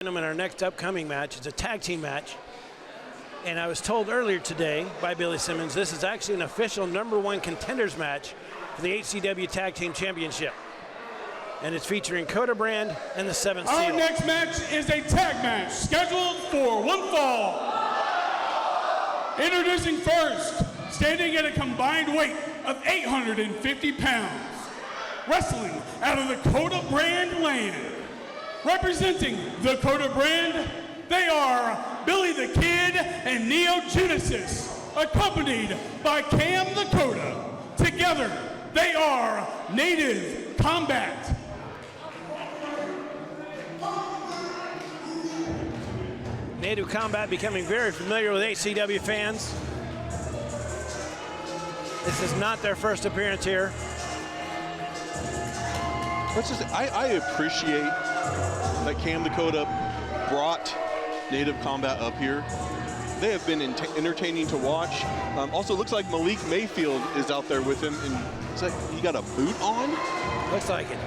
In our next upcoming match, it's a tag team match, and I was told earlier today by Billy Simmons this is actually an official #1 contenders match for the HCW Tag Team Championship, and it's featuring CODA Brand and the 7th Seal. Our next match is a tag match scheduled for one fall. Introducing first, standing at a combined weight of 850 pounds, wrestling out of the CODA Brand land. Representing the CODA Brand, they are Billy the Kid and Neo Genesis, accompanied by Cam the CODA. Together, they are Native Combat. Native Combat becoming very familiar with HCW fans. This is not their first appearance here. I appreciate that Cam the CODA brought Native Combat up here. They have been entertaining to watch. Also, looks like Malik Mayfield is out there with him, and it's like he got a boot on. Looks like it.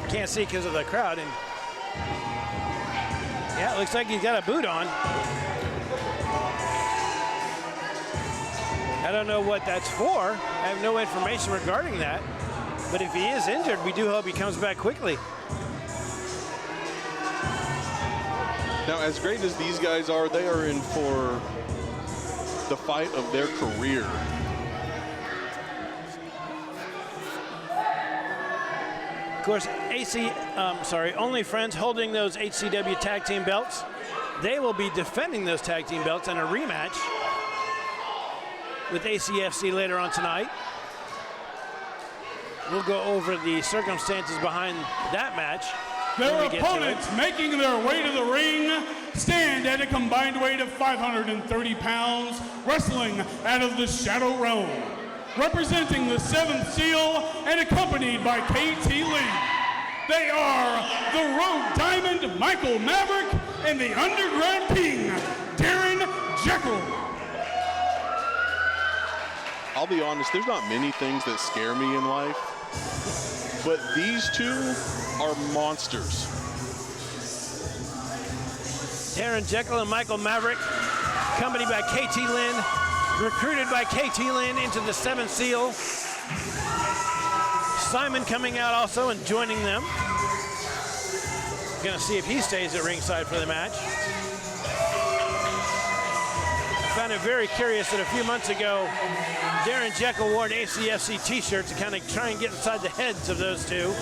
Can't see because of the crowd. And yeah, it looks like he's got a boot on. I don't know what that's for. I have no information regarding that. But if he is injured, we do hope he comes back quickly. Now, as great as these guys are, they are in for the fight of their career. Of course, Only Friends holding those HCW tag team belts. They will be defending those tag team belts in a rematch with ACFC later on tonight. We'll go over the circumstances behind that match. Their opponents making their way to the ring stand at a combined weight of 530 pounds, wrestling out of the Shadow Realm. Representing the 7th Seal and accompanied by KT Lee. They are the Road Diamond Michael Maverick and the Underground King, Darren Jekyll. I'll be honest, there's not many things that scare me in life, but these two are monsters. Darren Jekyll and Michael Maverick, accompanied by KT Lynn, recruited by KT Lynn into the 7th Seal. Simon coming out also and joining them. Gonna see if he stays at ringside for the match. I found it very curious that a few months ago, Darren Jekyll wore an ACFC t-shirt to kind of try and get inside the heads of those two.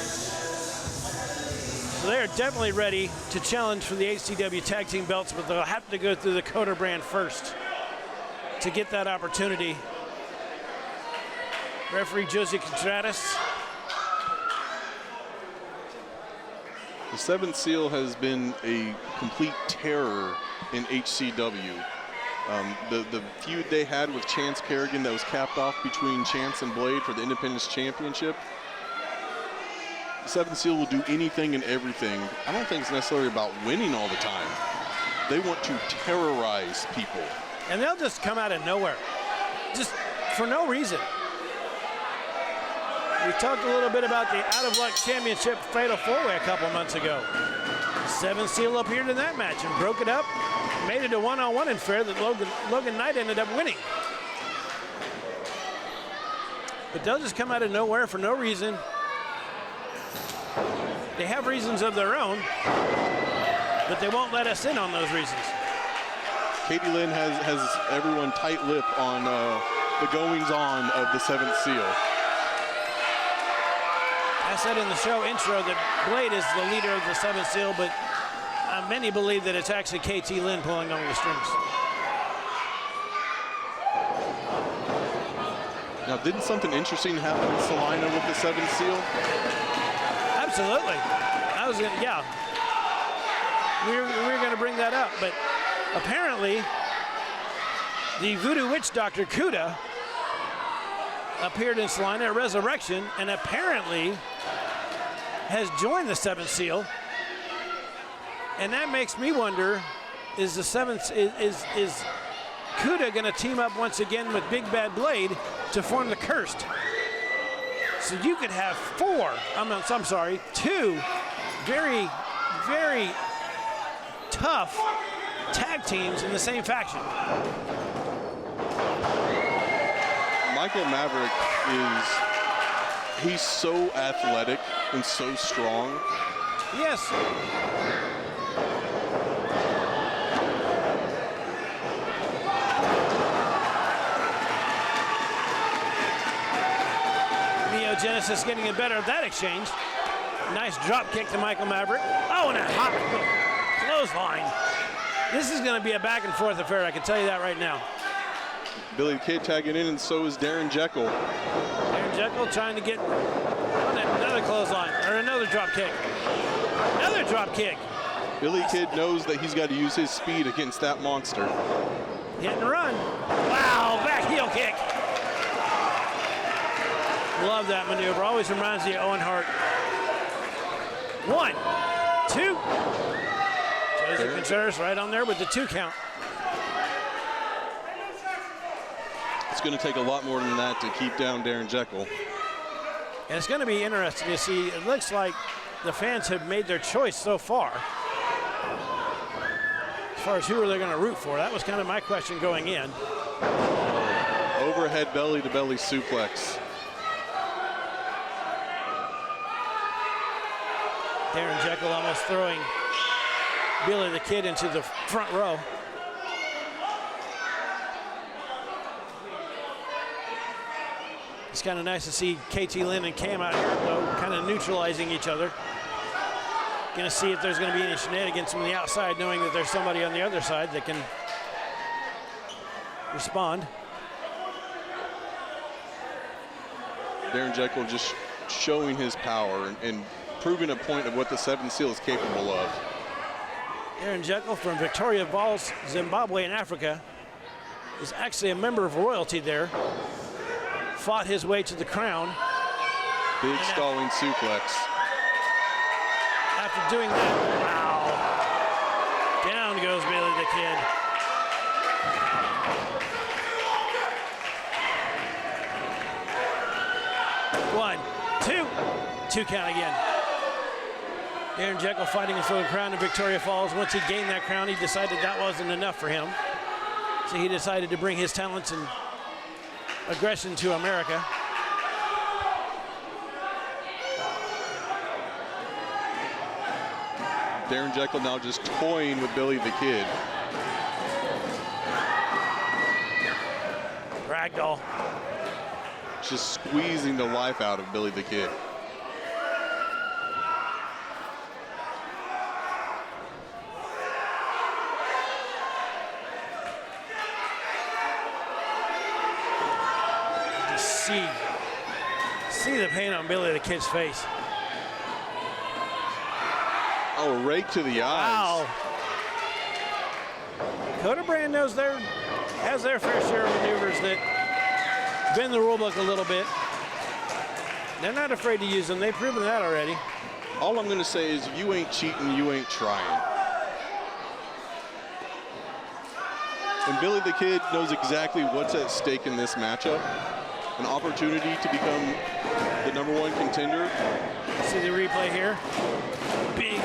So they are definitely ready to challenge for the HCW tag team belts, but they'll have to go through the CODA Brand first to get that opportunity. Referee Josie Contreras. The 7th Seal has been a complete terror in HCW. The feud they had with Chance Kerrigan that was capped off between Chance and Blade for the Independence Championship. The 7th Seal will do anything and everything. I don't think it's necessarily about winning all the time. They want to terrorize people. And they'll just come out of nowhere, just for no reason. We talked a little bit about the Out of Luck Championship Fatal 4-Way a couple months ago. 7th Seal appeared in that match and broke it up, made it a one-on-one and fair that Logan Knight ended up winning. But they'll just come out of nowhere for no reason. They have reasons of their own, but they won't let us in on those reasons. Katie Lynn has everyone tight-lipped on the goings-on of the 7th Seal. I said in the show intro that Blade is the leader of the 7th Seal, but many believe that it's actually KT Lynn pulling on the strings. Now, didn't something interesting happen in Salina with the 7th Seal? Absolutely. We were going to bring that up, but apparently the Voodoo Witch Doctor Kuda appeared in Salina at Resurrection and apparently has joined the 7th Seal. And that makes me wonder, is the 7th, is Kuda going to team up once again with Big Bad Blade to form the Cursed? So you could have two very, very tough tag teams in the same faction. Michael Maverick he's so athletic and so strong. Yes. Genesis getting it better at that exchange. Nice drop kick to Michael Maverick. Oh, and a hot clothesline. This is going to be a back and forth affair, I can tell you that right now. Billy the Kid tagging in, and so is Darren Jekyll. Darren Jekyll trying to get another clothesline, or another drop kick. Another drop kick. Billy Kid knows that he's got to use his speed against that monster. Hit and run. Wow, back heel kick. Love that maneuver. Always reminds you of Owen Hart. 1, 2. Joseph Contreras right on there with the 2 count. It's going to take a lot more than that to keep down Darren Jekyll. And it's going to be interesting to see. It looks like the fans have made their choice so far. As far as who are they going to root for? That was kind of my question going in. Overhead belly-to-belly suplex. Darren Jekyll almost throwing Billy the Kid into the front row. It's kind of nice to see KT Lynn and Cam out here, though, kind of neutralizing each other. Going to see if there's going to be any shenanigans from the outside, knowing that there's somebody on the other side that can respond. Darren Jekyll just showing his power and proving a point of what the 7th Seal is capable of. Darren Jekyll from Victoria Falls, Zimbabwe in Africa, is actually a member of royalty there. Fought his way to the crown. Big stalling suplex. After doing that, wow. Down goes Billy the Kid. One, two. 2 count again. Darren Jekyll fighting for the crown in Victoria Falls. Once he gained that crown, he decided that wasn't enough for him. So he decided to bring his talents and aggression to America. Darren Jekyll now just toying with Billy the Kid. Ragdoll. Just squeezing the life out of Billy the Kid. See the pain on Billy the Kid's face. Oh, a rake to the eyes. Wow. CODA Brand has their fair share of maneuvers that bend the rule book a little bit. They're not afraid to use them. They've proven that already. All I'm going to say is you ain't cheating, you ain't trying. And Billy the Kid knows exactly what's at stake in this matchup. An opportunity to become the #1 contender. See the replay here. Big,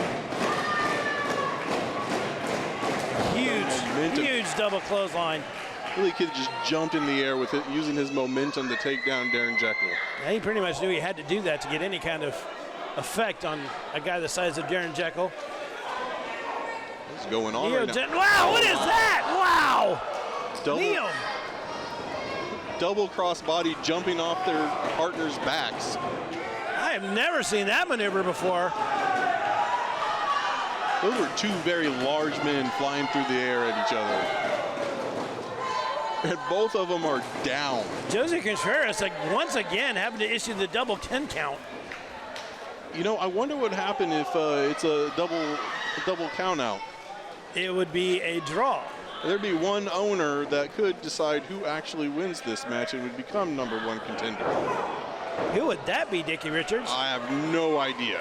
huge double clothesline. Billy Kid just jumped in the air with it, using his momentum to take down Darren Jekyll. Yeah, he pretty much knew he had to do that to get any kind of effect on a guy the size of Darren Jekyll. What's going on right now? Wow, what is that? Wow! Neo. Double crossbody jumping off their partners' backs. I have never seen that maneuver before. Those were 2 very large men flying through the air at each other. And both of them are down. Jose Contreras, once again, having to issue the double 10 count. You know, I wonder what happened if it's a double count out. It would be a draw. There'd be one owner that could decide who actually wins this match and would become #1 contender. Who would that be, Dickie Richards? I have no idea.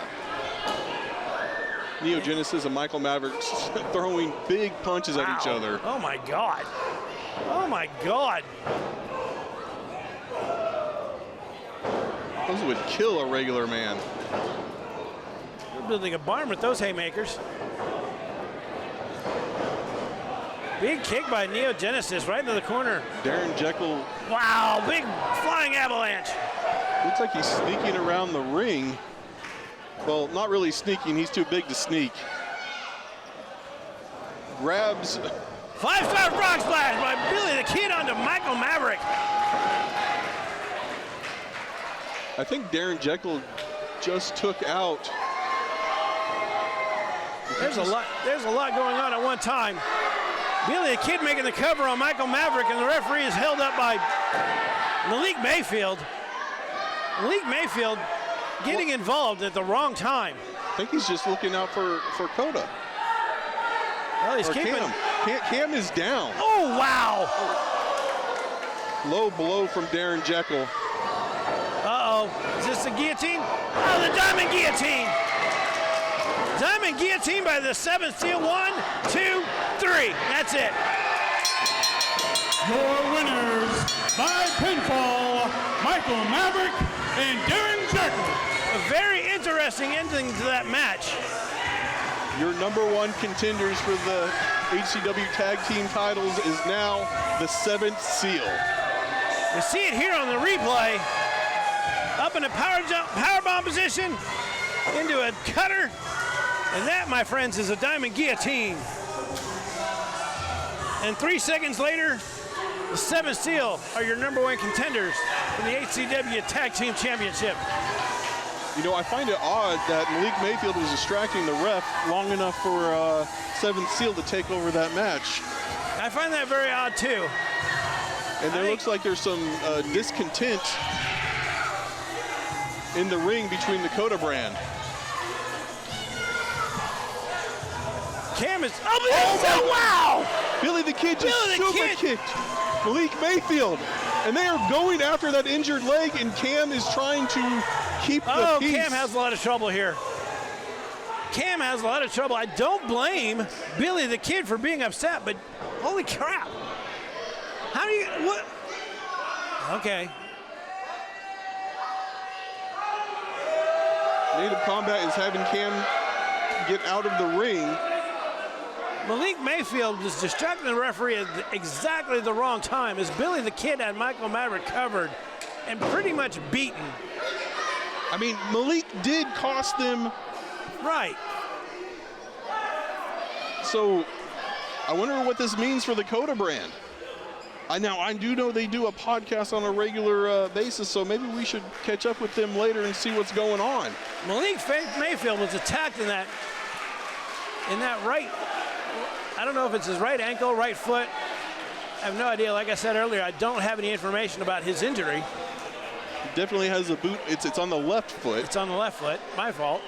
Neo Genesis and Michael Maverick throwing big punches at each other. Oh my God. Oh my God. Those would kill a regular man. They're building a barn with those haymakers. Big kick by Neo Genesis right into the corner. Darren Jekyll. Wow, big flying avalanche. Looks like he's sneaking around the ring. Well, not really sneaking. He's too big to sneak. Grabs. 5-star frog splash by Billy the Kid onto Michael Maverick. I think Darren Jekyll just took out. There's a lot going on at one time. Billy the Kid making the cover on Michael Maverick, and the referee is held up by Malik Mayfield. Malik Mayfield getting involved at the wrong time. I think he's just looking out for CODA. Well, he's keeping. Cam is down. Oh, wow. Low blow from Darren Jekyll. Uh-oh. Is this the guillotine? Oh, the diamond guillotine. Diamond guillotine by the 7th seal. 1, 2, 3. That's it. Your winners by pinfall, Michael Maverick and Darren Jekyll. A very interesting ending to that match. Your #1 contenders for the HCW Tag Team titles is now the 7th seal. You see it here on the replay. Up in a powerbomb position, into a cutter, and that, my friends, is a diamond guillotine. And 3 seconds later, the 7th seal are your #1 contenders for the HCW Tag Team Championship. You know, I find it odd that Malik Mayfield was distracting the ref long enough for 7th seal to take over that match. I find that very odd, too. And there looks like there's some discontent in the ring between the CODA Brand. Cam is, oh wow! Billy the Kid just super kicked Malik Mayfield. And they are going after that injured leg, and Cam is trying to keep the peace. Cam has a lot of trouble here. Cam has a lot of trouble. I don't blame Billy the Kid for being upset, but holy crap. How do you, what? Okay. Native Combat is having Cam get out of the ring. Malik Mayfield was distracting the referee at exactly the wrong time as Billy the Kid had Michael Maverick covered and pretty much beaten. I mean, Malik did cost them. Right. So I wonder what this means for the CODA Brand. Now, I do know they do a podcast on a regular basis, so maybe we should catch up with them later and see what's going on. Malik Mayfield was attacked in that right, I don't know if it's his right ankle, right foot. I have no idea. Like I said earlier, I don't have any information about his injury. He definitely has a boot. It's on the left foot. It's on the left foot. My fault.